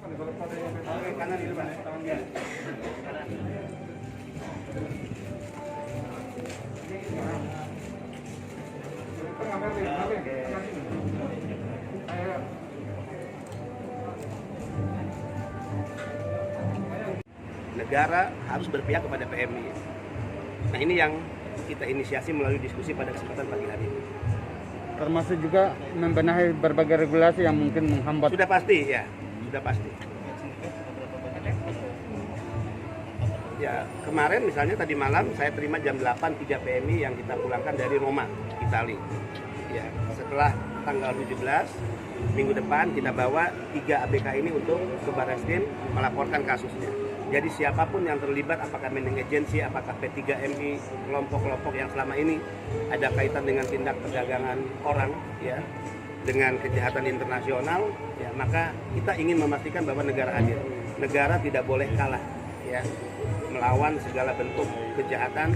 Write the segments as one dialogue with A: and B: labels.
A: Kanan itu Pak, tangan dia. Negara harus berpihak kepada PMI. Nah ini yang kita inisiasi melalui diskusi pada kesempatan pagi hari ini.
B: Termasuk juga membenahi berbagai regulasi yang mungkin menghambat.
A: Sudah pasti ya, sudah pasti. Ya kemarin misalnya tadi malam saya terima jam 8 3 PMI yang kita pulangkan dari Roma, Itali. Ya setelah tanggal 17 minggu depan kita bawa 3 ABK ini untuk ke Barreskrim melaporkan kasusnya. Jadi siapapun yang terlibat, apakah mining agency, apakah P3MI, kelompok-kelompok yang selama ini ada kaitan dengan tindak perdagangan orang, ya, dengan kejahatan internasional, ya, maka kita ingin memastikan bahwa negara hadir. Negara tidak boleh kalah, ya, melawan segala bentuk kejahatan.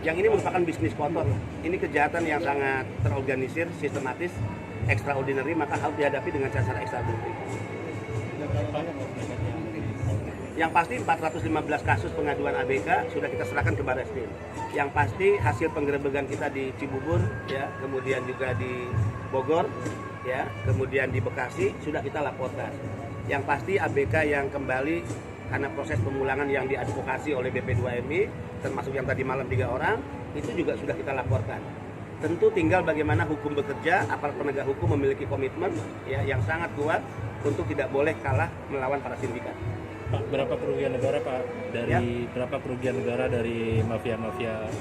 A: Yang ini merupakan bisnis kotor. Ini kejahatan yang sangat terorganisir, sistematis, extraordinary, maka harus dihadapi dengan cara extraordinary. Yang pasti 415 kasus pengaduan ABK sudah kita serahkan ke Barreskrim. Yang pasti hasil penggerebekan kita di Cibubur, ya, kemudian juga di Bogor, ya, kemudian di Bekasi sudah kita laporkan. Yang pasti ABK yang kembali karena proses pemulangan yang diadvokasi oleh BP2MI, termasuk yang tadi malam 3 orang, itu juga sudah kita laporkan. Tentu tinggal bagaimana hukum bekerja, aparat penegak hukum memiliki komitmen, ya, yang sangat kuat untuk tidak boleh kalah melawan para sindikat.
C: Pak, berapa kerugian negara Pak dari ya? Berapa kerugian negara dari mafia-mafia?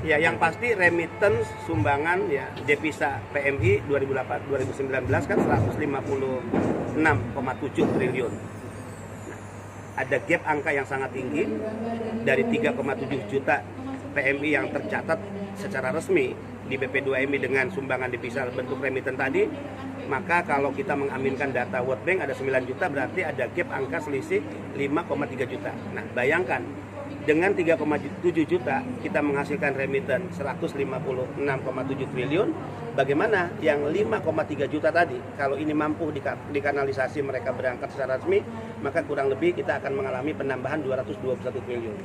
A: Ya, yang pasti remittance sumbangan ya devisa PMI 2019 kan 156,7 triliun. Nah, ada gap angka yang sangat tinggi dari 3,7 juta PMI yang tercatat secara resmi di BP2MI dengan sumbangan devisa bentuk remittance tadi. Maka kalau kita mengaminkan data World Bank ada 9 juta, berarti ada gap angka selisih 5,3 juta. Nah bayangkan dengan 3,7 juta kita menghasilkan remittance 156,7 triliun. Bagaimana yang 5,3 juta tadi kalau ini mampu dikanalisasi mereka berangkat secara resmi, maka kurang lebih kita akan mengalami penambahan 221 triliun.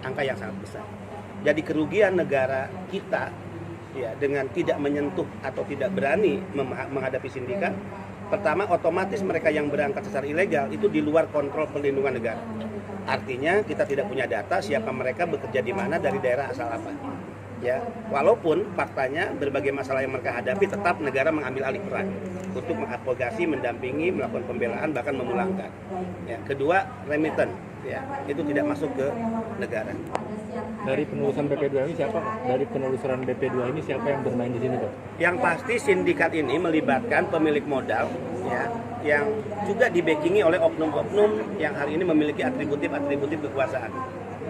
A: Angka yang sangat besar. Jadi kerugian negara kita ya dengan tidak menyentuh atau tidak berani menghadapi sindikat, pertama otomatis mereka yang berangkat secara ilegal itu di luar kontrol perlindungan negara. Artinya kita tidak punya data siapa mereka, bekerja di mana, dari daerah asal apa. Ya, walaupun faktanya berbagai masalah yang mereka hadapi tetap negara mengambil alih peran untuk mengadvokasi, mendampingi, melakukan pembelaan, bahkan memulangkan. Ya, kedua remittance, ya itu tidak masuk ke negara.
C: Dari penelusuran BP2 ini siapa? Dari penelusuran BP2 ini siapa yang bermain di sini Pak?
A: Yang pasti sindikat ini melibatkan pemilik modal, ya, yang juga dibackingi oleh oknum-oknum yang hari ini memiliki atributif kekuasaan.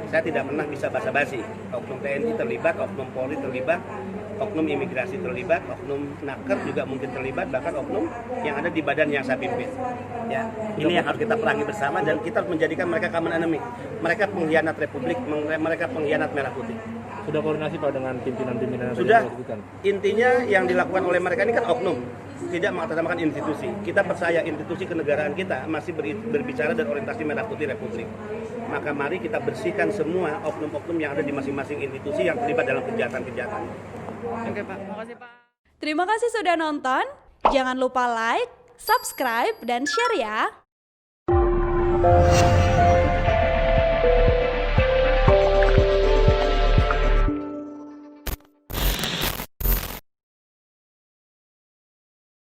A: Saya tidak pernah bisa basa-basi. Oknum TNI terlibat, oknum Polri terlibat, oknum imigrasi terlibat, oknum Naker juga mungkin terlibat, bahkan oknum yang ada di badan yang saya pimpin. Ya, ini yang harus kita perangi bersama dan kita harus menjadikan mereka common enemy. Mereka pengkhianat Republik, mereka pengkhianat Merah Putih.
C: Sudah koordinasi Pak dengan pimpinan-pimpinan?
A: Sudah. Intinya yang dilakukan oleh mereka ini kan oknum, tidak mengatasnamakan institusi. Kita percaya institusi kenegaraan kita masih berbicara dan orientasi Merah Putih Republik. Maka mari kita bersihkan semua oknum-oknum yang ada di masing-masing institusi yang terlibat dalam kejahatan-kejahatan.
D: Oke Pak, makasih Pak. Terima kasih sudah nonton. Jangan lupa like, subscribe, dan share ya.